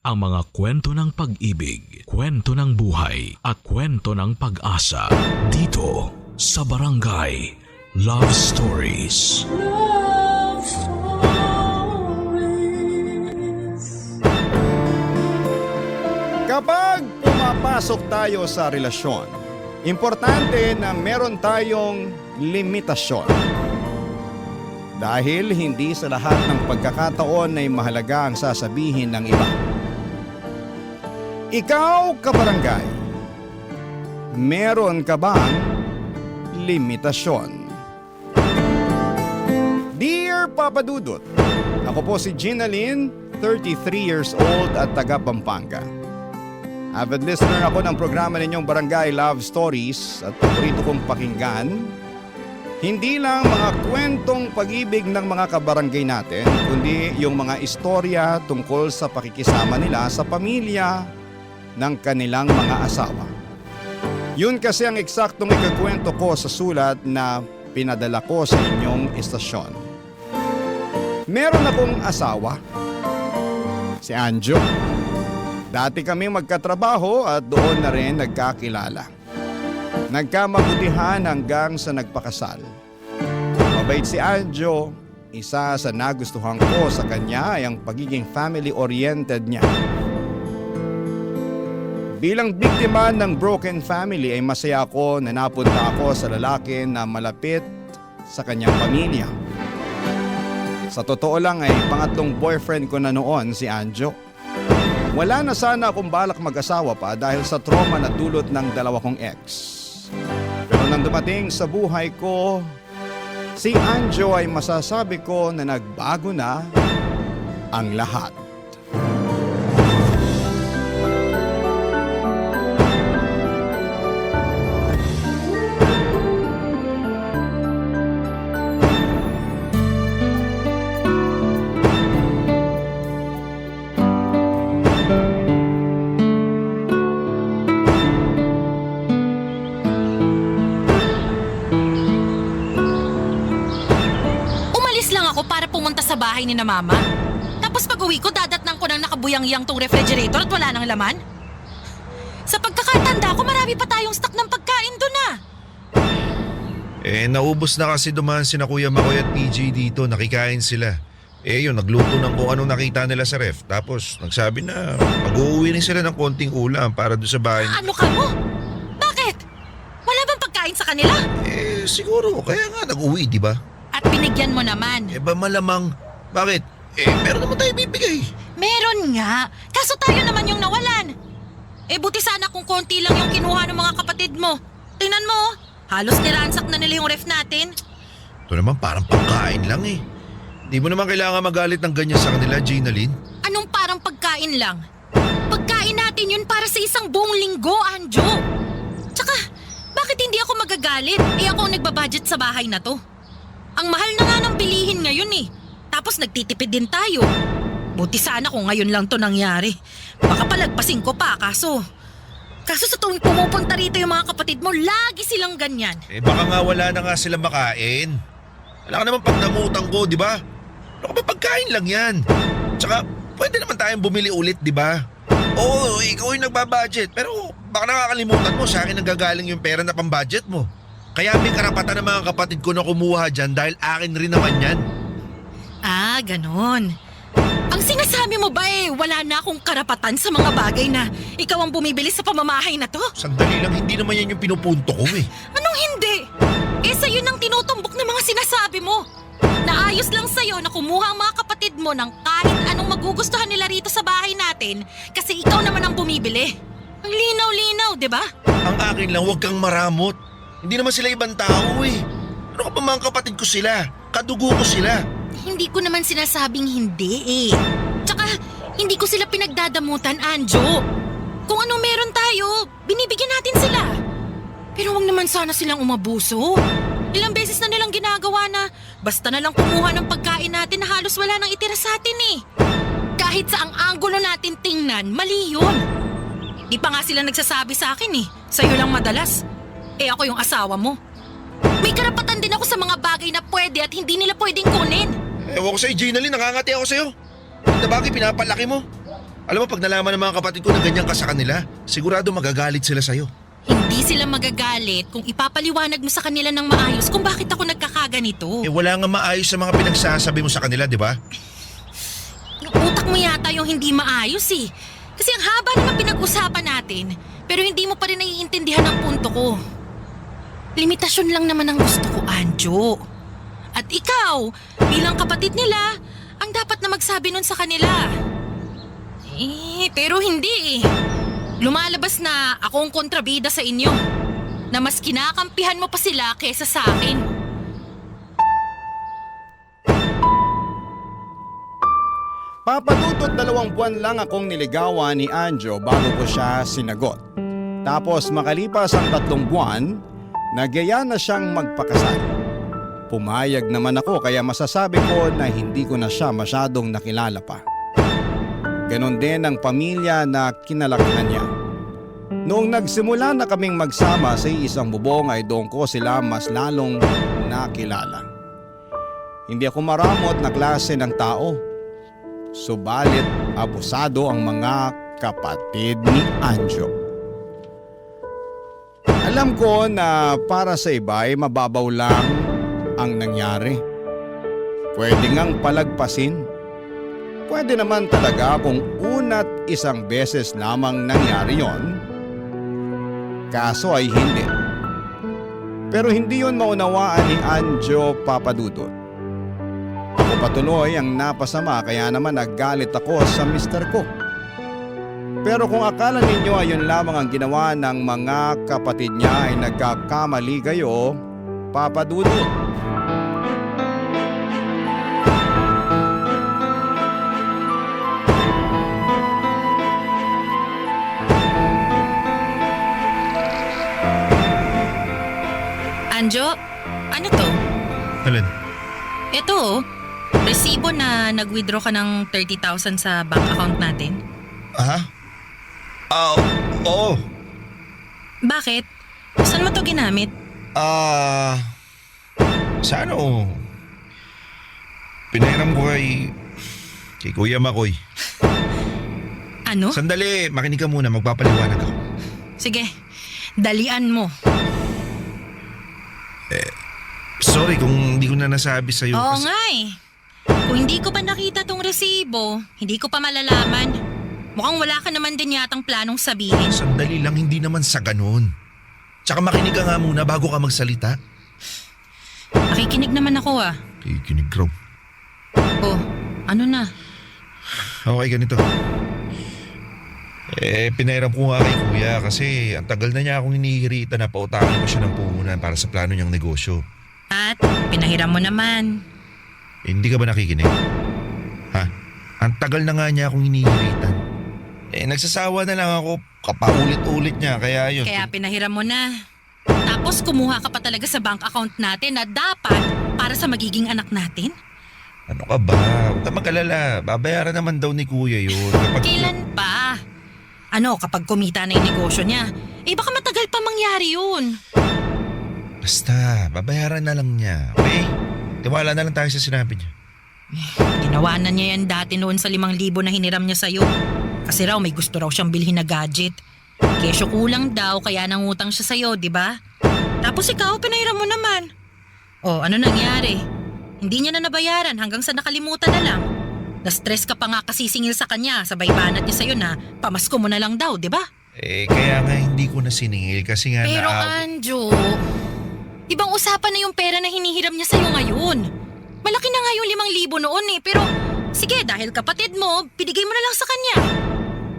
ang mga kwento ng pag-ibig, kwento ng buhay, at kwento ng pag-asa dito sa Barangay Love Stories. Love Stories. Kapag pumapasok tayo sa relasyon, importante na meron tayong limitasyon. Dahil hindi sa lahat ng pagkakataon ay mahalaga ang sasabihin ng iba. Ikaw, kabarangay, meron ka bang limitasyon? Dear Papa Dudut, ako po si Ginalyn, 33 years old at taga Pampanga. Avid listener ako ng programa ninyong Barangay Love Stories at paborito kong pakinggan. Hindi lang mga kwentong pag-ibig ng mga kabarangay natin, kundi yung mga istorya tungkol sa pakikisama nila sa pamilya ng kanilang mga asawa. Yun kasi ang eksaktong ikakwento ko sa sulat na pinadala ko sa inyong istasyon. Meron akong asawa, si Anjo. Dati kami magkatrabaho at doon na rin nagkakilala. Nagkamabutihan hanggang sa nagpakasal. Mabait si Anjo, isa sa nagustuhan ko sa kanya ay ang pagiging family-oriented niya. Bilang biktima ng broken family ay masaya ako na napunta ako sa lalaki na malapit sa kanyang pamilya. Sa totoo lang ay pangatlong boyfriend ko na noon si Anjo. Wala na sana akong balak mag-asawa pa dahil sa trauma na dulot ng dalawa kong ex. Pero nang dumating sa buhay ko, si Anjo ay masasabi ko na nagbago na ang lahat. Sa bahay ni na mama. Tapos pag uwi ko, dadatnan ko ng nakabuyang-yang tong refrigerator at wala nang laman. Sa pagkakatanda ko, marami pa tayong stock ng pagkain doon ah. Naubos na kasi dumaan sina Kuya Makoy at PJ dito, nakikain sila. Yun, nagluto ng kung anong nakita nila sa ref. Tapos nagsabi na mag-uuwi rin sila ng konting ulam para doon sa bahay. Ano ka mo? Bakit? Wala bang pagkain sa kanila? Siguro, kaya nga nag-uwi, di ba? At binigyan mo naman. Ba malamang, bakit? Meron naman tayo bibigay. Meron nga. Kaso tayo naman yung nawalan. Buti sana kung konti lang yung kinuha ng mga kapatid mo. Tingnan mo, halos niransak na nila yung ref natin. Ito naman parang pagkain lang eh. Di mo naman kailangan magalit ng ganyan sa kanila, Ginalyn. Anong parang pagkain lang? Pagkain natin yun para sa isang buong linggo, Anjo. Tsaka, bakit hindi ako magagalit? Ako ang nagbabudget sa bahay na to. Ang mahal na nga ng bilihin ngayon eh. Tapos nagtitipid din tayo. Buti sana kung ngayon lang to nangyari. Baka palagpasin ko pa kaso sa tuwing pumupunta rito yung mga kapatid mo, lagi silang ganyan. Baka nga wala na nga sila makain. Wala ka naman pagdamutan ko, di ba? Ano ka ba, pagkain lang yan. Tsaka pwede naman tayong bumili ulit, di ba? Oo, ikaw yung nagbabudget. Pero baka nakakalimutan mo, sa akin nanggagaling yung pera na pang-budget mo. Kaya may karapatan ng mga kapatid ko na kumuha dyan dahil akin rin naman yan. Ah, ganon. Ang sinasabi mo ba wala na akong karapatan sa mga bagay na ikaw ang bumibili sa pamamahay na to? Sandali lang, hindi naman yan yung pinupunto ko eh. Anong hindi? Sa'yo nang tinutumbok ng mga sinasabi mo. Naayos lang sa'yo na kumuha ang mga kapatid mo ng kahit anong magugustuhan nila rito sa bahay natin kasi ikaw naman ang bumibili. Ang linaw-linaw, di ba? Ang akin lang, huwag kang maramot. Hindi naman sila ibang tao eh. Ano ka pa, mga kapatid ko sila? Kadugo ko sila. Hindi ko naman sinasabing hindi eh. Tsaka, hindi ko sila pinagdadamutan, Anjo. Kung ano meron tayo, binibigyan natin sila. Pero wag naman sana silang umabuso. Ilang beses na nilang ginagawa na basta na lang kumuha ng pagkain natin na halos wala nang itira sa atin eh. Kahit sa ang anggulo natin tingnan, mali yun. Di pa nga sila nagsasabi sa akin eh. Sa'yo lang madalas. Ako yung asawa mo. May karapatan din ako sa mga bagay na pwede at hindi nila pwedeng kunin. Ewan ko sa'yo, Ginalyn, nakangati ako sa'yo. Hindi na bagay pinapalaki mo. Alam mo, pag nalaman ng mga kapatid ko na ganyan ka sa kanila, sigurado magagalit sila sa'yo. Hindi sila magagalit kung ipapaliwanag mo sa kanila ng maayos kung bakit ako nagkakaganito. Eh wala nga maayos sa mga pinagsasabi mo sa kanila, di ba? Yung utak mo yata yung hindi maayos eh. Kasi ang haba naman pinag-usapan natin, pero hindi mo pa rin naiintindihan ang punto ko. Limitasyon lang naman ang gusto ko, Anjo. At ikaw, bilang kapatid nila, ang dapat na magsabi nun sa kanila. Pero hindi eh. Lumalabas na akong kontrabida sa inyo. Na mas kinakampihan mo pa sila kesa sa akin. Papadudot 2 buwan lang akong niligawan ni Anjo bago ko siya sinagot. Tapos makalipas ang 3 buwan, nagyaya na siyang magpakasal. Pumayag naman ako kaya masasabi ko na hindi ko na siya masyadong nakilala pa. Ganon din ang pamilya na kinalakihan niya. Noong nagsimula na kaming magsama sa isang bubong ay doon ko sila mas lalong nakilala. Hindi ako maramot na klase ng tao. Subalit abusado ang mga kapatid ni Anjo. Alam ko na para sa iba ay mababaw lang ang nangyari. Pwede ngang palagpasin. Pwede naman talaga kung una't isang beses lamang nangyari yon. Kaso ay hindi. Pero hindi yon maunawaan ni Anjo Papadudot. Ako patuloy ang napasama kaya naman naggalit ako sa mister ko. Pero kung akala ninyo ay yun lamang ang ginawa ng mga kapatid niya ay nagkakamali kayo, Papadudot. Anjo, ano to? Alin? Ito oh, resibo na nag-withdraw ka ng 30,000 sa bank account natin. Ha? Oo. Bakit? Saan mo to ginamit? Sa ano? Pinairam ko kay Kuya Makoy. Ano? Sandali, makinig ka muna, magpapaliwanag ako. Sige, dalian mo. Sorry kung hindi ko na nasabi sa'yo. Oo nga eh. Kung hindi ko pa nakita tong resibo, hindi ko pa malalaman. Mukhang wala ka naman din yatang planong sabihin. Sandali lang, hindi naman sa ganun. Tsaka makinig ka nga muna bago ka magsalita. Nakikinig naman ako ah. Kikinig raw. Oh, ano na? Okay, ganito. Pinairam ko nga kay Kuya kasi ang tagal na niya akong hinihirita na pautangin ko siya ng puhunan para sa plano niyang negosyo. At pinahiram mo naman. Hindi ka ba nakikinig? Ha? Ang tagal na nga niya akong hinihiritan. Nagsasawa na lang ako kapaulit-ulit niya kaya yun. Kaya pinahiram mo na. Tapos kumuha ka pa talaga sa bank account natin na dapat para sa magiging anak natin? Ano ka ba? Huwag ka mag-alala. Babayaran naman daw ni Kuya yun. Kailan pa? Ano, kapag kumita na yung negosyo niya, baka matagal pa mangyari yun. Basta, babayaran na lang niya. Okay? Tiwala na lang tayo sa sinabi niya. Ginawa na niya yan dati noon sa 5,000 na hiniram niya sa'yo. Kasi raw may gusto raw siyang bilhin na gadget. Kesyo kulang daw kaya nangutang siya sa'yo, di ba? Tapos ikaw, pinahiram mo naman. Oh, ano nangyari? Hindi niya na nabayaran hanggang sa nakalimutan na lang. Na-stress ka pa nga kasi singil sa kanya, sabay banat niya sa'yo na pamasko mo na lang daw, di ba? Kaya nga hindi ko na siningil kasi nga Pero Anjo, ibang usapan na yung pera na hinihiram niya sa'yo ngayon. Malaki na nga yung 5,000 noon eh, pero sige dahil kapatid mo, binigay mo na lang sa kanya.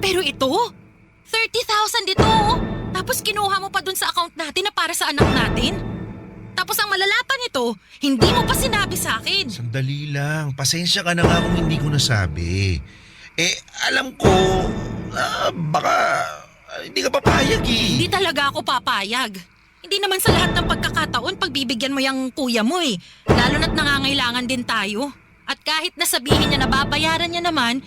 Pero ito, 30,000 dito oh. Tapos kinuha mo pa dun sa account natin na para sa anak natin. Tapos ang malalapan nito, hindi mo pa sinabi sa akin. Sandali lang. Pasensya ka na nga kung hindi ko nasabi. Alam ko, baka hindi ka papayag eh. Hindi talaga ako papayag. Hindi naman sa lahat ng pagkakataon pagbibigyan mo yung kuya mo eh. Lalo na't nangangailangan din tayo. At kahit nasabihin niya na babayaran niya naman,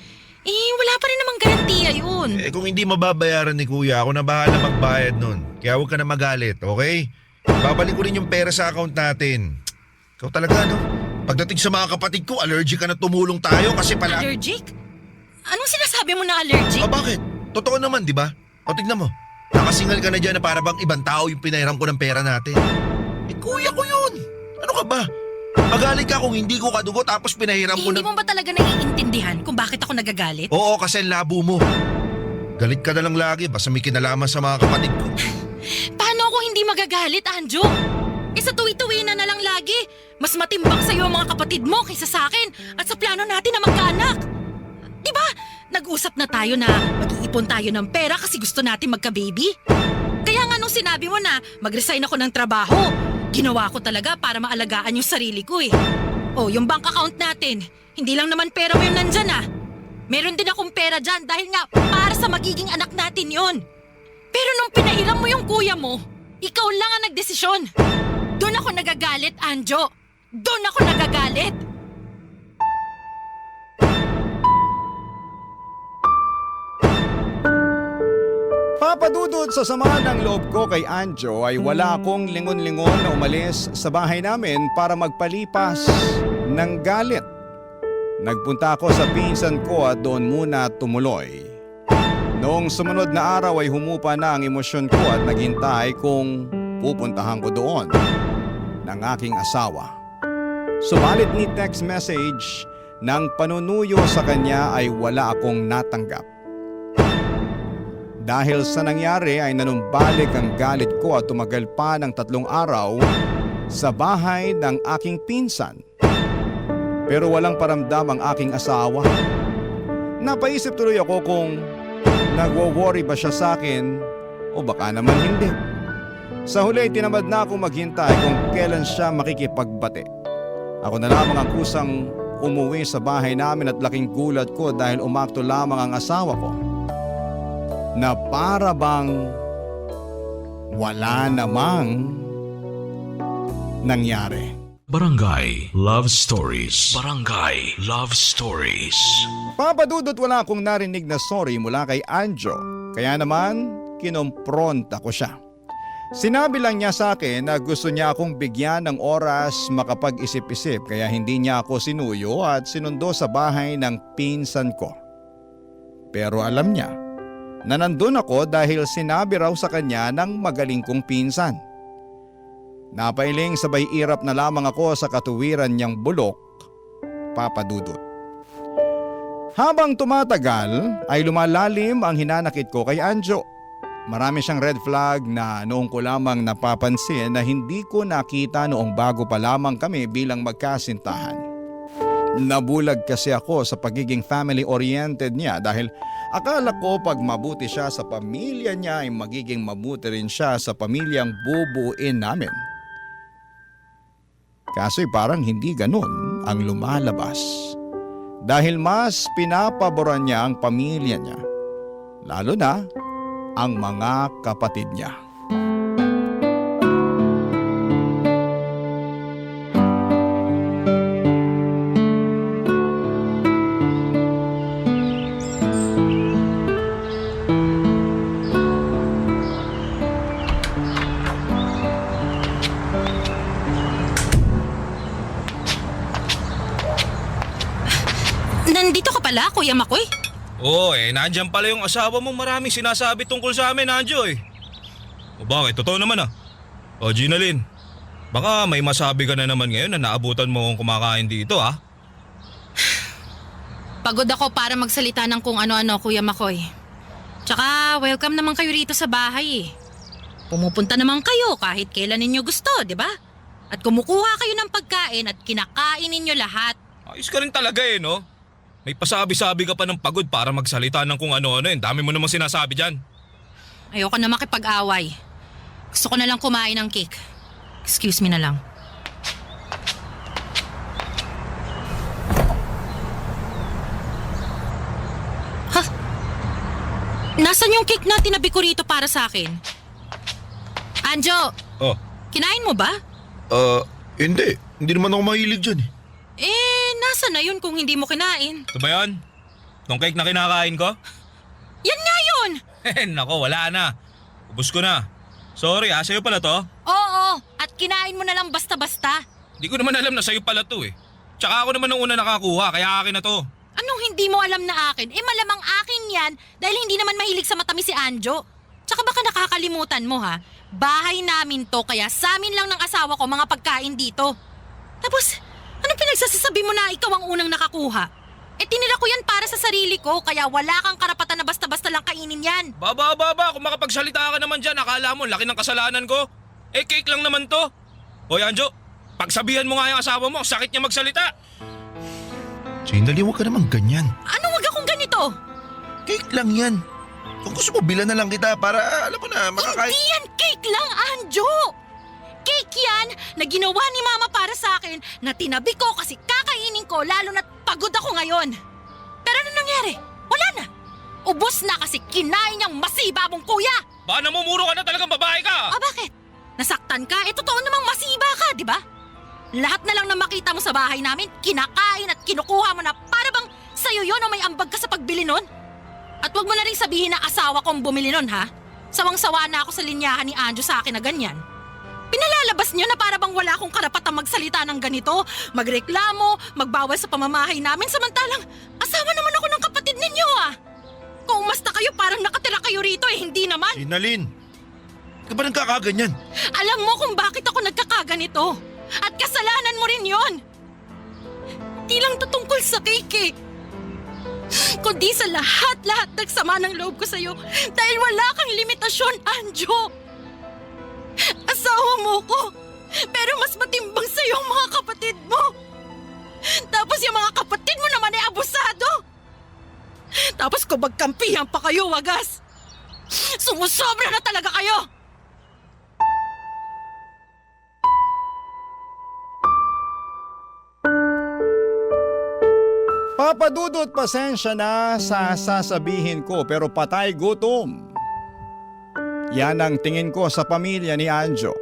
wala pa rin namang garantiya yun. Kung hindi mababayaran ni Kuya, ako na bahala magbayad nun. Kaya huwag ka na magalit, okay? Babalik ko rin yung pera sa account natin. Ikaw talaga, no? Pagdating sa mga kapatid ko, allergic ka na tumulong tayo kasi pala... Allergic? Anong sinasabi mo na allergic? O bakit? Totoo naman, di ba? O tignan mo, nakasingal ka na dyan na para bang ibang tao yung pinahiram ko ng pera natin. Eh kuya ko yun. Ano ka ba? Magalit ka kung hindi ko kadugo tapos pinahiram ko Hindi ng... mo ba talaga naiintindihan kung bakit ako nagagalit? Oo, kasi ang labo mo. Galit ka na lang lagi, basta may kinalaman sa mga kapatid ko. Paano ako hindi magagalit, Anjo? Sa tuwi-tuwi na lang lagi. Mas matimbang sa'yo ang mga kapatid mo kaysa sa akin at sa plano natin na magkaanak. Diba? Nag-usap na tayo na mag-iipon tayo ng pera kasi gusto natin magka-baby. Kaya nga nung sinabi mo na mag-resign ako ng trabaho, ginawa ko talaga para maalagaan yung sarili ko eh. Oh, yung bank account natin, hindi lang naman pera mo yung nandyan ah. Meron din akong pera dyan dahil nga para sa magiging anak natin yon. Pero nung pinahiram mo yung kuya mo, ikaw lang ang nagdesisyon. Doon ako nagagalit, Anjo. Doon ako nagagalit. Papadudod sa sama ng loob ko kay Anjo ay wala akong lingon-lingon na umalis sa bahay namin para magpalipas ng galit. Nagpunta ako sa pinsan ko at doon muna tumuloy. Noong sumunod na araw ay humupa na ang emosyon ko at naghintay kung pupuntahan ko doon ng aking asawa. Subalit ni text message ng panunuyo sa kanya ay wala akong natanggap. Dahil sa nangyari ay nanumbalik ang galit ko at tumagal pa ng 3 araw sa bahay ng aking pinsan. Pero walang paramdam ang aking asawa. Napaisip tuloy ako kung nagwo-worry ba siya sa akin o baka naman hindi. Sa huli tinamad na akong maghintay kung kailan siya makikipagbati. Ako na lamang ang kusang umuwi sa bahay namin at laking gulat ko dahil umakto lamang ang asawa ko. Na para bang wala namang nangyari. Barangay Love Stories. Barangay Love Stories. Papadudot wala akong narinig na sorry mula kay Anjo. Kaya naman, kinompronta ko siya. Sinabi lang niya sa akin na gusto niya akong bigyan ng oras makapag-isip-isip kaya hindi niya ako sinuyo at sinundo sa bahay ng pinsan ko. Pero alam niya na nandun ako dahil sinabi raw sa kanya ng magaling kong pinsan. Napailing sabay irap na lamang ako sa katuwiran niyang bulok, Papadudot. Habang tumatagal ay lumalalim ang hinanakit ko kay Anjo. Marami siyang red flag na noong ko lamang napapansin na hindi ko nakita noong bago pa lamang kami bilang magkasintahan. Nabulag kasi ako sa pagiging family-oriented niya dahil akala ko pag mabuti siya sa pamilya niya ay magiging mabuti rin siya sa pamilyang bubuin namin. Kaso'y parang hindi ganun ang lumalabas. Dahil mas pinapaboran niya ang pamilya niya. Lalo na ang mga kapatid niya. Nandito ka pala, Kuya Makoy? Oo nandiyan pala yung asawa mo, maraming sinasabi tungkol sa amin, Anjo O bakit? Totoo naman ah. O Ginalyn, baka may masabi ka na naman ngayon na naabutan mo akong kumakain dito ah. Pagod ako para magsalita ng kung ano-ano, Kuya Makoy. Tsaka welcome naman kayo rito sa bahay eh. Pumupunta naman kayo kahit kailan ninyo gusto, di ba? At kumukuha kayo ng pagkain at kinakain ninyo lahat. Ayos ka rin talaga no? May pasabi-sabi ka pa ng pagod para magsalita ng kung ano-ano Dami mo namang sinasabi dyan. Ayoko na makipag-away. Gusto ko na lang kumain ng cake. Excuse me na lang. Ha? Nasaan yung cake na tinabi ko rito para sa akin? Anjo, Oh, kinain mo ba? hindi. Hindi naman ako mahilig dyan eh. Nasa na yun kung hindi mo kinain? Ito ba yan? Tong cake na kinakain ko? Yan nga yun! Nako, wala na. Ubus ko na. Sorry sa'yo pala to. Oo, at kinain mo na lang basta-basta. Di ko naman alam na sa'yo pala to Tsaka ako naman ang una nakakuha, kaya akin na to. Ano? anong hindi mo alam na akin? Malamang akin yan dahil hindi naman mahilig sa matamis si Anjo. Tsaka baka nakakalimutan mo ha, bahay namin to kaya sa amin lang ng asawa ko mga pagkain dito. Tapos, anong pinagsasasabi mo na ikaw ang unang nakakuha? Tinila ko yan para sa sarili ko kaya wala kang karapatan na basta-basta lang kainin yan. Baba, kung makapagsalita ka naman dyan, akala mo laki ng kasalanan ko. Cake lang naman to. Hoy Anjo, pagsabihan mo nga yung asawa mo, sakit niya magsalita. Jinalyn, huwag ka naman ganyan. Ano wag akong ganito? Cake lang yan. Kung gusto mo, bilan na lang kita para alam mo na makakain. Hindi yan cake lang, Anjo! Cake yan na ginawa ni Mama para sa akin na tinabi ko kasi kakainin ko lalo na't pagod ako ngayon. Pero ano nangyari? Wala na. Ubus na kasi kinain niyang masiba mong kuya. Ba namumuro ka na talagang babae ka? Bakit? Nasaktan ka? Totoo namang masiba ka, di ba? Lahat na lang na makita mo sa bahay namin, kinakain at kinukuha mo na para bang sa'yo yun o may ambag ka sa pagbili nun? At wag mo na rin sabihin na asawa kong bumili nun, ha? Sawang-sawa na ako sa linyahan ni Anjo sa akin na ganyan. Pinalalabas niyo na para bang wala akong karapatang magsalita ng ganito, magreklamo, magbawal sa pamamahay namin samantalang asawa naman ako ng kapatid ninyo, ha? Kung umasta kayo parang nakatira kayo rito hindi naman. Jinalyn, ka ba nagkakaganyan? Alam mo kung bakit ako nagkakaganito. At kasalanan mo rin yon. Di lang to tungkol sa cake kundi sa lahat-lahat ng sama ng loob ko sa'yo dahil wala kang limitasyon, Anjo. Asawa mo ko, pero mas matimbang sa'yo ang mga kapatid mo. Tapos yung mga kapatid mo naman ay abusado. Tapos kung magkampihan pa kayo, wagas. Sumusobra na talaga kayo. Papa Dudut, pasensya na sa sasabihin ko pero patay gutom. Yan ang tingin ko sa pamilya ni Anjo.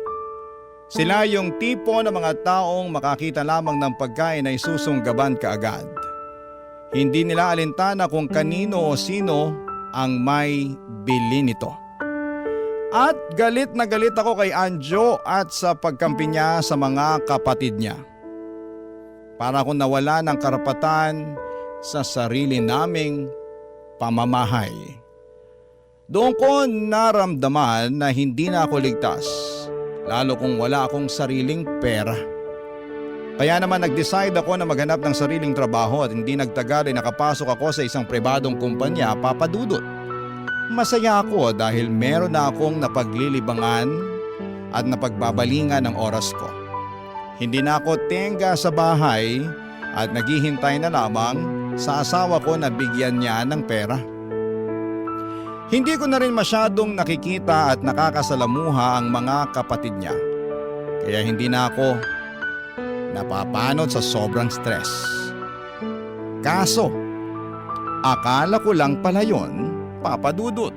Sila yung tipo ng mga taong makakita lamang ng pagkain ay susunggaban kaagad. Hindi nila alintana kung kanino o sino ang may bili nito. At galit na galit ako kay Anjo at sa pagkampi niya sa mga kapatid niya. Para akong nawala ng karapatan sa sarili naming pamamahay. Doon ko naramdaman na hindi na ako ligtas, lalo kung wala akong sariling pera. Kaya naman nag-decide ako na maghanap ng sariling trabaho at hindi nagtagal ay nakapasok ako sa isang pribadong kumpanya, Papa Dudut. Masaya ako dahil meron na akong napaglilibangan at napagbabalingan ng oras ko. Hindi na ako tenga sa bahay at naghihintay na lamang sa asawa ko na bigyan niya ng pera. Hindi ko na rin masyadong nakikita at nakakasalamuha ang mga kapatid niya. Kaya hindi na ako napapanot sa sobrang stress. Kaso, akala ko lang pala yun, Papa Dudut.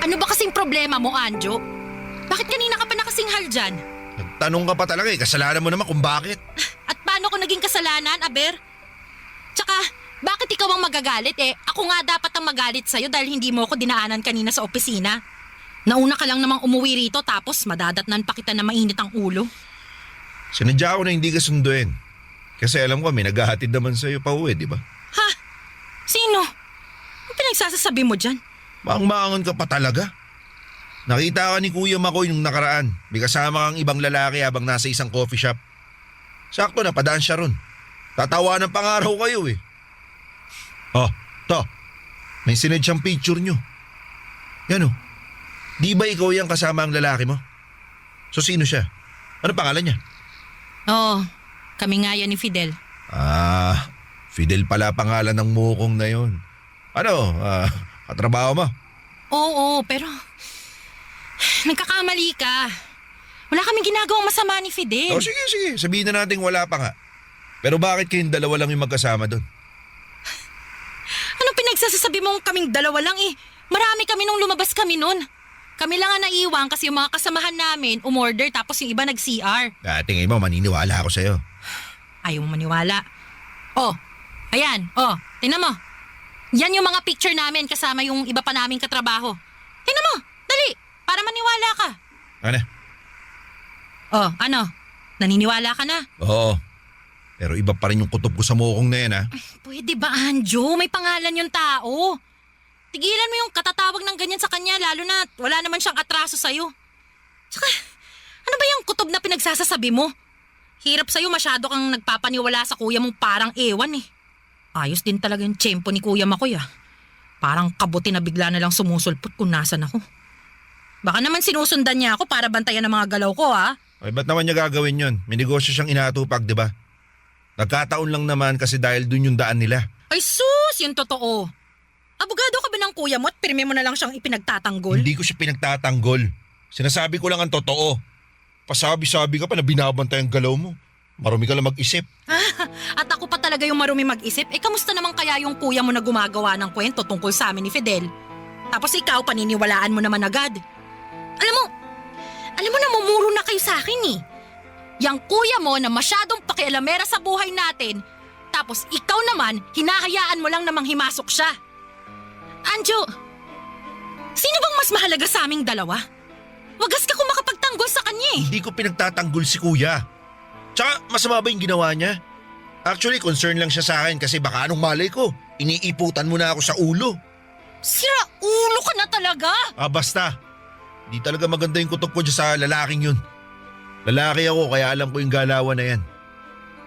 Ano ba kasing problema mo, Anjo? Bakit kanina ka pa nakasinghal dyan? Nagtanong ka pa talaga kasalanan mo naman kung bakit. At paano ko naging kasalanan, Aber? Tsaka, bakit ikaw ang magagalit Ako nga dapat ang magalit sa'yo dahil hindi mo ako dinaanan kanina sa opisina. Nauna ka lang namang umuwi rito tapos madadatnan pa kita na mainit ang ulo. Sinadya ko na hindi ka sunduin. Kasi alam ko may naghahatid naman sa'yo pa uwi, di ba? Ha? Sino? Ang pinagsasasabi mo dyan? Maangon ka pa talaga. Nakita ka ni Kuya Makoy nung nakaraan. May kasama kang ibang lalaki habang nasa isang coffee shop. Sakto na padaan siya ron. Tatawanan pang araw kayo eh. Oh, to. May sinad siyang picture nyo. Yan oh. Di ba ikaw yung kasama ang lalaki mo? So sino siya? Ano pangalan niya? Oo, kami nga yan ni Fidel. Fidel pala pangalan ng mukong na yon. Ano, katrabaho mo? Oo, pero nagkakamali ka. Wala kaming ginagawang masama ni Fidel. Oh, sige. Sabihin na natin wala pa nga. Pero bakit kayong dalawa lang yung magkasama doon? Anong pinagsasasabi mong kaming dalawa lang Marami kami nung lumabas kami nun. Kami lang ang naiwan kasi yung mga kasamahan namin umorder tapos yung iba nag-CR. Tingin mo maniniwala ako sa'yo. Ayaw mo maniwala. Oh, Ayan, oh, tingnan mo. Yan yung mga picture namin kasama yung iba pa naming katrabaho. Tingnan mo, dali, para maniwala ka. Ano? Oh, ano? Naniniwala ka na? Oo. Pero iba pa rin yung kutob ko sa mukong na yan ha. Pwede ba, Anjo? May pangalan yung tao. Tigilan mo yung katatawag ng ganyan sa kanya, lalo na wala naman siyang atraso sa'yo. Tsaka, ano ba yung kutob na pinagsasasabi mo? Hirap sa'yo, masyado kang nagpapaniwala sa kuya mong parang ewan eh. Ayos din talaga yung tiyempo ni Kuya Makoy ah. Parang kabuti na bigla na lang sumusulpot kung nasan ako. Baka naman sinusundan niya ako para bantayan ang mga galaw ko ah. Ay, ba't naman niya gagawin yun? May negosyo siyang inaatupag, di ba? Nagkataon lang naman kasi dahil dun yung daan nila. Ay sus, yung totoo. Abogado ka ba ng kuya mo at pirme mo na lang siyang ipinagtatanggol? Hindi ko siya pinagtatanggol. Sinasabi ko lang ang totoo. Pasabi-sabi ka pa na binabantay ang galaw mo. Marumi ka lang mag-isip. At ako pa talaga yung marumi mag-isip. Kamusta naman kaya yung kuya mo na gumagawa ng kwento tungkol sa amin ni Fidel? Tapos ikaw, paniniwalaan mo naman agad. Alam mo namumuro na kayo sa akin eh. Yang kuya mo na masyadong pakialamera sa buhay natin, tapos ikaw naman, hinahayaan mo lang namang himasok siya. Anjo, sino bang mas mahalaga sa aming dalawa? Wagas ka kung makapagtanggol sa kanya eh. Hindi ko pinagtatanggol si kuya. Tsaka masama ba yung ginawa niya? Actually, concern lang siya sa akin kasi baka anong malay ko. Iniiputan mo na ako sa ulo. Sira ulo ka na talaga. Basta. Di talaga maganda yung kutok ko dyan sa lalaking yun. Lalaki ako kaya alam ko yung galawan na yan.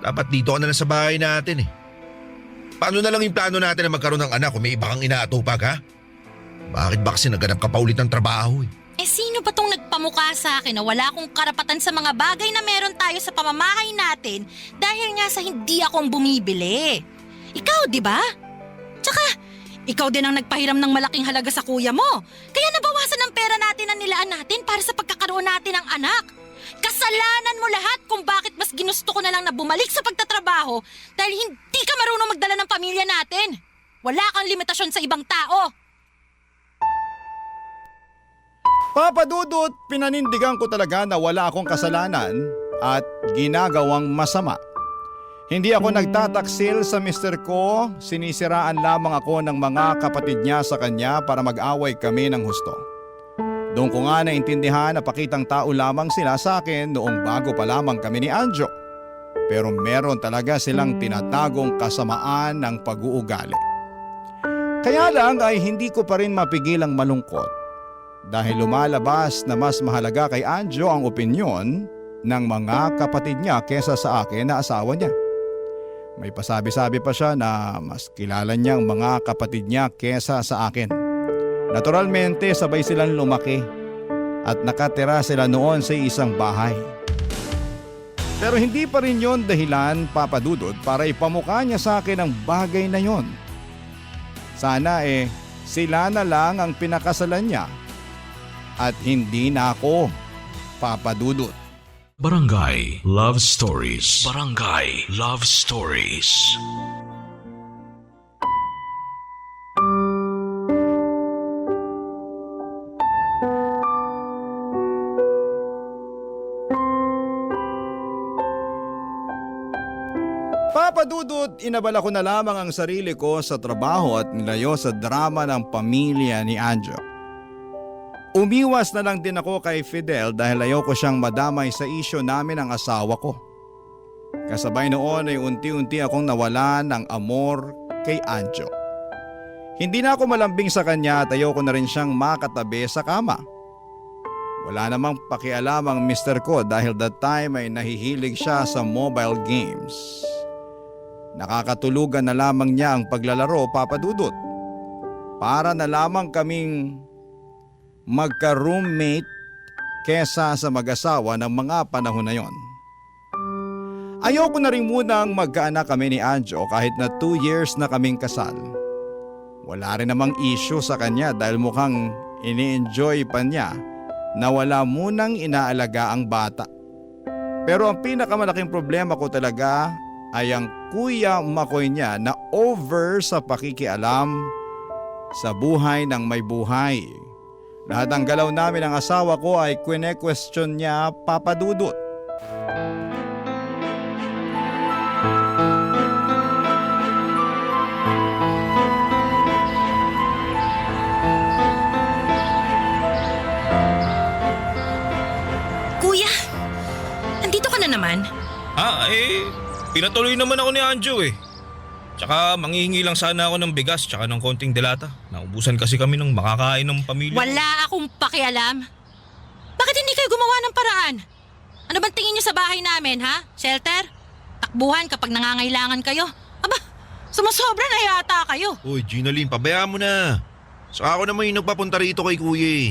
Dapat dito ka na lang sa bahay natin eh. Paano na lang yung plano natin na magkaroon ng anak kung may iba kang inaatupag ha? Bakit ba kasi naghanap ka pa ulit ng trabaho eh? Sino ba tong nagpamukha sa akin na wala akong karapatan sa mga bagay na meron tayo sa pamamahay natin dahil nga sa hindi akong bumibili? Ikaw, di ba? Tsaka, ikaw din ang nagpahiram ng malaking halaga sa kuya mo. Kaya nabawasan ang pera natin na nilaan natin para sa pagkakaroon natin ng anak. Kasalanan mo lahat kung bakit mas ginusto ko na lang na bumalik sa pagtatrabaho dahil hindi ka marunong magdala ng pamilya natin. Wala kang limitasyon sa ibang tao. Papa Dudut, pinanindigan ko talaga na wala akong kasalanan at ginagawang masama. Hindi ako nagtataksil sa mister ko, sinisiraan lamang ako ng mga kapatid niya sa kanya para mag-away kami ng husto. Doon ko nga naintindihan na pakitang tao lamang sila sa akin noong bago pa lamang kami ni Anjo. Pero meron talaga silang tinatagong kasamaan ng pag-uugali. Kaya lang ay hindi ko pa rin mapigilang malungkot. Dahil lumalabas na mas mahalaga kay Anjo ang opinyon ng mga kapatid niya kesa sa akin na asawa niya. May pasabi-sabi pa siya na mas kilala niya ang mga kapatid niya kesa sa akin. Naturalmente sabay silang lumaki at nakatira sila noon sa isang bahay. Pero hindi pa rin yon dahilan, Papa Dudut, para ipamukha niya sa akin ang bagay na yon. Sana sila na lang ang pinakasalan niya at hindi na ako, Papa Dudut. Barangay Love Stories. Barangay Love Stories. Papa Dudut, inabala ko na lamang ang sarili ko sa trabaho at nilayo sa drama ng pamilya ni Anjo. Umiwas na lang din ako kay Fidel dahil ayoko siyang madamay sa isyo namin ng asawa ko. Kasabay noon ay unti-unti akong nawala ng amor kay Anjo. Hindi na ako malambing sa kanya at ayoko na rin siyang makatabi sa kama. Wala namang pakialam ang mister ko dahil that time ay nahihilig siya sa mobile games. Nakakatulugan na lamang niya ang paglalaro, Papa Dudut. Para na lamang kaming magka-roommate kesa sa mag-asawa ng mga panahon na yon. Ayoko na rin munang magkaanak kami ni Anjo kahit na 2 years na kaming kasal. Wala rin namang issue sa kanya dahil mukhang ini-enjoy pa niya na wala munang inaalaga ang bata. Pero ang pinakamalaking problema ko talaga ay ang Kuya Makoy niya na over sa pakikialam sa buhay ng may buhay. Lahat ng galaw namin ng asawa ko ay kwene-question niya, Papa Dudut. Pinatuloy naman ako ni Anjo eh. Tsaka manghihingi lang sana ako ng bigas tsaka ng konting delata. Naubusan kasi kami ng makakain ng pamilya. Wala akong pakialam. Bakit hindi kayo gumawa ng paraan? Ano bang tingin niyo sa bahay namin, ha? Shelter? Takbuhan kapag nangangailangan kayo? Aba, sumusobra na yata kayo. Uy, Ginaline, pabayaan mo na. Saka ako naman yung nagpapunta rito kay kuya eh.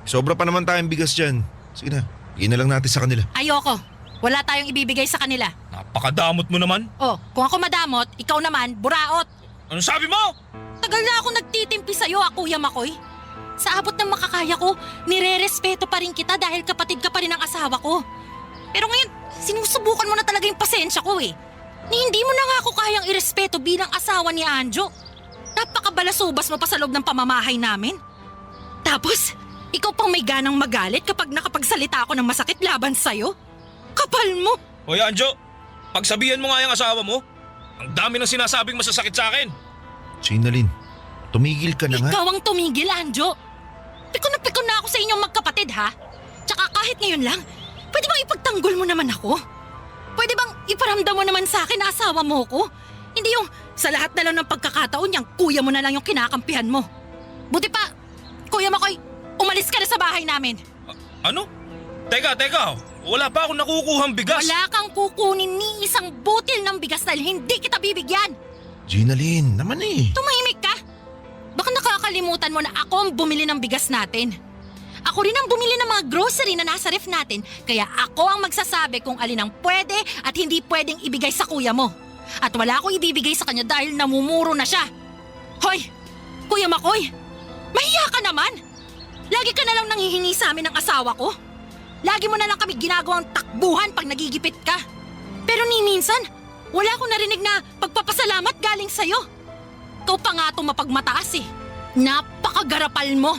Sobra pa naman tayong bigas dyan. Sige na, bigyan na lang natin sa kanila. Ayoko. Wala tayong ibibigay sa kanila. Napakadamot mo naman. Oh, kung ako madamot, ikaw naman, buraot. Ano sabi mo? Tagal na ako nagtitimpi sa'yo, Kuya Makoy. Sa abot ng makakaya ko, nire-respeto pa rin kita dahil kapatid ka pa rin ng asawa ko. Pero ngayon, sinusubukan mo na talaga yung pasensya ko eh. Ni hindi mo na nga ako kayang irespeto bilang asawa ni Anjo. Napakabalasubas mo pa sa loob ng pamamahay namin. Tapos, ikaw pang may ganang magalit kapag nakapagsalita ako ng masakit laban sa'yo. Kapal mo! Hoy Anjo, pagsabihan mo nga yung asawa mo. Ang dami ng sinasabing masasakit sa akin. Ginaline, tumigil ka na nga. Ikaw ang tumigil, Anjo. Pikon na ako sa inyong magkapatid, ha? Tsaka kahit ngayon lang, pwede bang ipagtanggol mo naman ako? Pwede bang iparamdam mo naman sa akin na asawa mo ko? Hindi yung sa lahat na lang ng pagkakataon yung kuya mo na lang yung kinakampihan mo. Buti pa, Kuya Makoy, umalis ka na sa bahay namin. Ano? Teka. Wala pa akong nakukuhang bigas. Wala kang kukunin ni isang butil ng bigas dahil hindi kita bibigyan. Ginaline, naman eh. Tumahimik ka. Baka nakakalimutan mo na ako ang bumili ng bigas natin. Ako rin ang bumili ng mga grocery na nasa ref natin, kaya ako ang magsasabi kung alin ang pwede at hindi pwedeng ibigay sa kuya mo. At wala akong ibibigay sa kanya dahil namumuro na siya. Hoy, Kuya Makoy, mahiya ka naman. Lagi ka na lang nanghihingi sa amin ng asawa ko. Lagi mo na lang kami ginagawang takbuhan pag nagigipit ka. Pero ni minsan, wala akong narinig na pagpapasalamat galing sa'yo. Ikaw pa nga itong mapagmataas eh. Napakagarapal mo.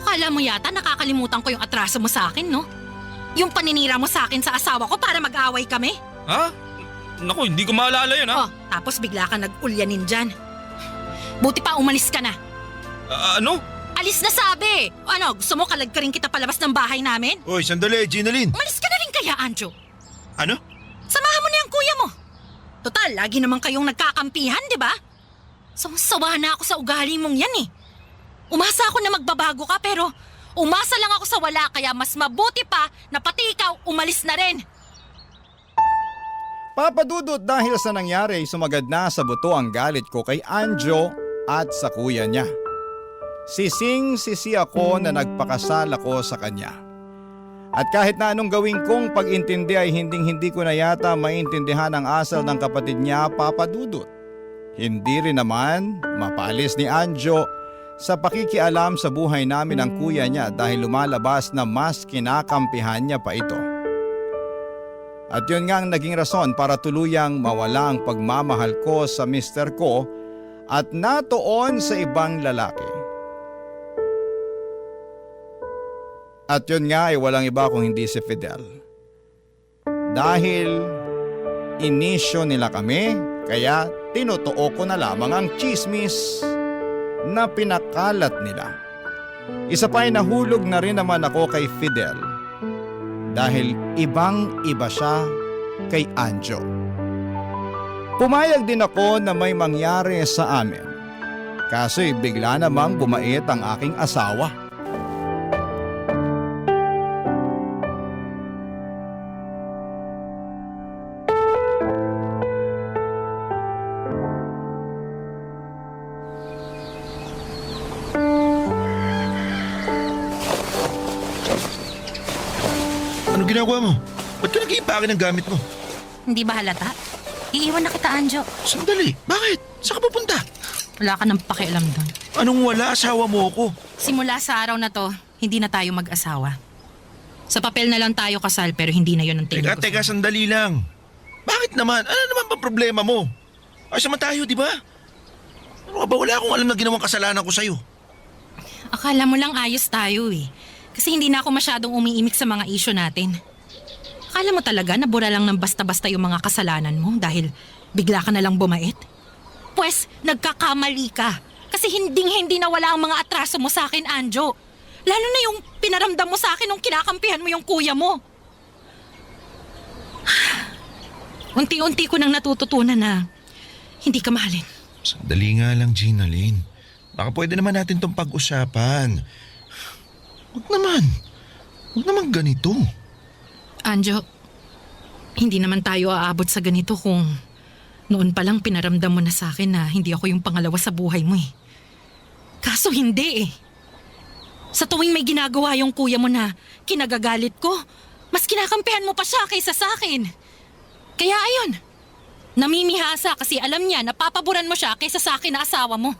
Akala mo yata nakakalimutan ko yung atraso mo sa akin, no? Yung paninira mo sa akin sa asawa ko para mag-away kami. Ha? Naku, hindi ko maalala yun ha. Oh, tapos bigla ka nag-ulyanin dyan. Buti pa umalis ka na. Ano? Alis na sabi! Ano, gusto mo kalagkarin kita palabas ng bahay namin? Uy, sandali, Ginaline. Umalis ka na rin kaya, Anjo. Ano? Samahan mo na yung kuya mo. Total, lagi naman kayong nagkakampihan, di ba? Sawa na ako sa ugali mong yan eh. Umasa ako na magbabago ka pero umasa lang ako sa wala kaya mas mabuti pa na pati ikaw umalis na rin. Papadudot dahil sa nangyari sumagad na sa buto ang galit ko kay Anjo at sa kuya niya. Sising-sisi ako na nagpakasal ako sa kanya. At kahit na anong gawin kong pag-intindi ay hinding-hindi ko na yata maintindihan ang asal ng kapatid niya, Papadudot. Hindi rin naman mapalis ni Anjo sa pakikialam sa buhay namin ng kuya niya dahil lumalabas na mas kinakampihan niya pa ito. At yun nga ang naging rason para tuluyang mawala ang pagmamahal ko sa mister ko at natuon sa ibang lalaki. At yun nga ay walang iba kung hindi si Fidel. Dahil inisyo nila kami, kaya tinutuo ko na lamang ang chismis na pinakalat nila. Isa pa ay nahulog na rin naman ako kay Fidel dahil ibang-iba siya kay Anjo. Pumayag din ako na may mangyari sa amin. Kaso'y bigla namang bumait ang aking asawa. Anong ginagawa mo? Ba't ka nag-iipake ng gamit mo? Hindi ba halata? Iiwan na kita, Anjo. Sandali, bakit? Saan ka pupunta? Wala ka nang pakialam doon. Anong wala? Asawa mo ako. Simula sa araw na to, hindi na tayo mag-asawa. Sa papel na lang tayo kasal pero hindi na yun ang tingin ko. Teka, sandali lang. Bakit naman? Ano naman ba problema mo? Ayos naman tayo, di ba? Ano ka ba? Wala akong alam na ginawang kasalanan ko sa'yo. Akala mo lang ayos tayo eh. Kasi hindi na ako masyadong umiimik sa mga isyu natin. Akala mo talaga na bura lang ng basta-basta yung mga kasalanan mo dahil bigla ka na lang bumait? Pwes, nagkakamali ka. Kasi hinding-hindi na wala ang mga atraso mo sa akin, Anjo. Lalo na yung pinaramdam mo sa akin nung kinakampihan mo yung kuya mo. Unti-unti ko nang natututunan na hindi ka mahalin. Sandali nga lang, Ginaline. Baka pwede naman natin tong pag-usapan. Huwag naman ganito. Anjo, hindi naman tayo aabot sa ganito kung noon pa lang pinaramdam mo na sa akin na hindi ako yung pangalawa sa buhay mo eh. Kaso hindi eh. Sa tuwing may ginagawa yung kuya mo na kinagagalit ko, mas kinakampihan mo pa siya kaysa sa akin. Kaya ayun, namimihasa kasi alam niya na papaboran mo siya kaysa sa akin na asawa mo.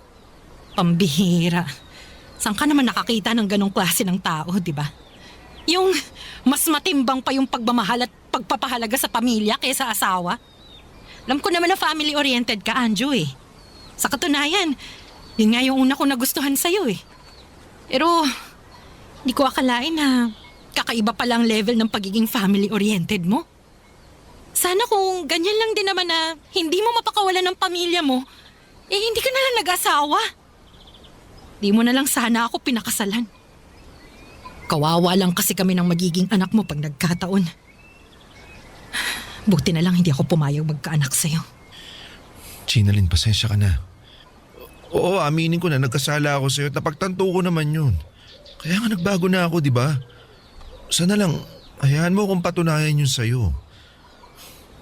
Pambihira. Saan ka naman nakakita ng ganong klase ng tao, di ba? Yung mas matimbang pa yung pagmamahal at pagpapahalaga sa pamilya kaysa asawa. Alam ko naman na family-oriented ka, Anjo eh. Sa katunayan, yun nga yung una ko nagustuhan sa'yo eh. Pero, di ko akalain na kakaiba pala ang level ng pagiging family-oriented mo. Sana kung ganyan lang din naman na hindi mo mapakawalan ng pamilya mo, eh hindi ka na lang nag-asawa. Di mo na lang sana ako pinakasalan. Kawawa lang kasi kami ng magiging anak mo pag nagkataon. Buti na lang hindi ako pumayag magkaanak sa'yo. Ginaline, pasensya ka na. Oo, aminin ko na nagkasala ako sa'yo at napagtanto ko naman yun. Kaya nga nagbago na ako, di ba? Sana lang, hayaan mo kung patunayan yun sa'yo.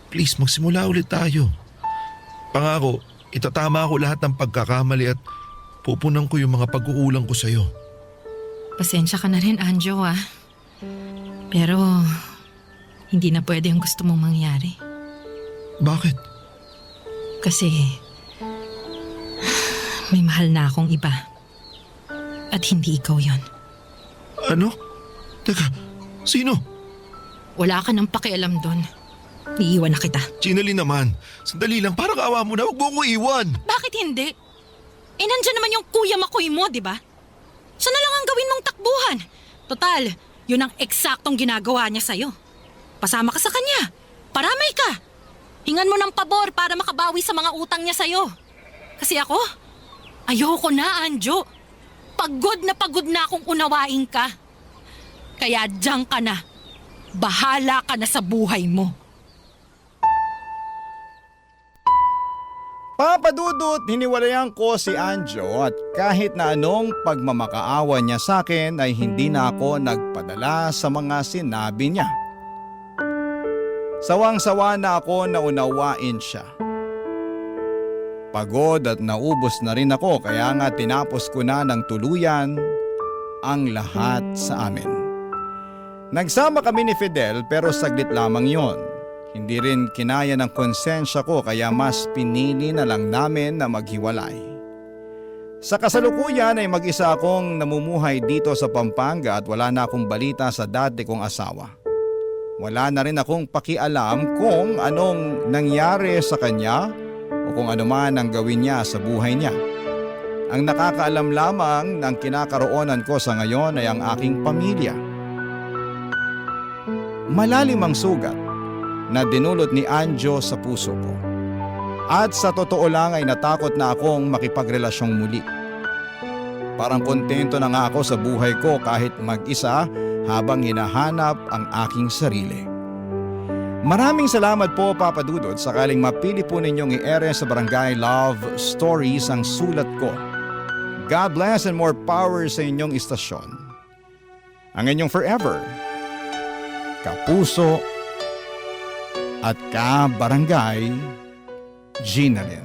Please, magsimula ulit tayo. Pangako, itatama ko lahat ng pagkakamali at pupunan ko yung mga pagkukulang ko sa'yo. Pasensya ka na rin, Anjo ah. Pero, hindi na pwede ang gusto mong mangyari. Bakit? Kasi, may mahal na akong iba. At hindi ikaw yon. Ano? Teka, sino? Wala ka nang pakialam doon. Iiwan na kita. Ginaline naman, sandali lang, parang awa mo na, huwag mo ko iwan. Bakit hindi? Eh nandyan naman yung kuya makoy mo, di ba? Siya na lang ang gawin mong takbuhan. Total, yun ang eksaktong ginagawa niya sa'yo. Pasama ka sa kanya. Paramay ka. Hingan mo ng pabor para makabawi sa mga utang niya sa'yo. Kasi ako, ayoko na, Anjo. Pagod na akong unawain ka. Kaya diyan ka na. Bahala ka na sa buhay mo. Papadudot, hiniwalayan ko si Anjo at kahit na anong pagmamakaawa niya sa akin ay hindi na ako nagpadala sa mga sinabi niya. Sawang-sawa na ako na unawain siya. Pagod at naubos na rin ako kaya nga tinapos ko na ng tuluyan ang lahat sa amin. Nagsama kami ni Fidel pero saglit lamang yon. Hindi rin kinaya ng konsensya ko kaya mas pinili na lang namin na maghiwalay. Sa kasalukuyan ay mag-isa akong namumuhay dito sa Pampanga at wala na akong balita sa dati kong asawa. Wala na rin akong pakialam kung anong nangyari sa kanya o kung ano man ang gawin niya sa buhay niya. Ang nakakaalam lamang ng kinakaroonan ko sa ngayon ay ang aking pamilya. Malalim ang sugat na dinulot ni Anjo sa puso ko. At sa totoo lang ay natakot na akong makipagrelasyong muli. Parang kontento na nga ako sa buhay ko kahit mag-isa habang hinahanap ang aking sarili. Maraming salamat po, Papa Dudut, sakaling mapili po ninyong i-ere sa Barangay Love Stories ang sulat ko. God bless and more power sa inyong istasyon. Ang inyong forever, kapuso at ka-barangay, Ginaline.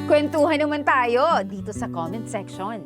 Kwentuhan naman tayo dito sa comment section.